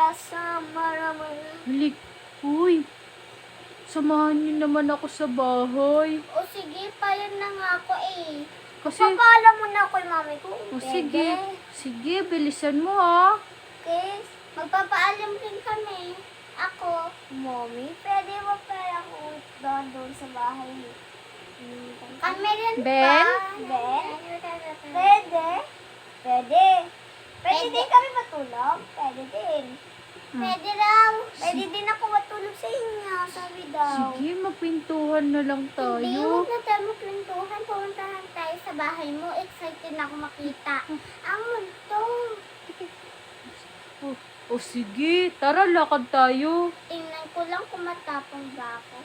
Asa maraming... Halik. Uy. Samahan niyo naman ako sa bahay. O sige, payan na nga ako eh. Kasi, Papaalam mo na ako yung mami ko. o sige. Sige, bilisan mo ha. Okay, magpapaalam din kami. Ako, mommy, pwede ba pala ako doon sa bahay niyo? Kami rin Ben? Ben? Pwede? Pwede. Pwede din kami matulog? Pwede din. Pwede daw. Pwede din ako matulog sa inyo, sabi daw. Sige, mapintuhan na lang Hindi, tayo. huwag na tayo magpintuhan. Pumuntahan tayo sa bahay mo. Excited na ako makita. Ang multo. O sige, tara lakad tayo. Tingnan ko lang kung matapang ba ako.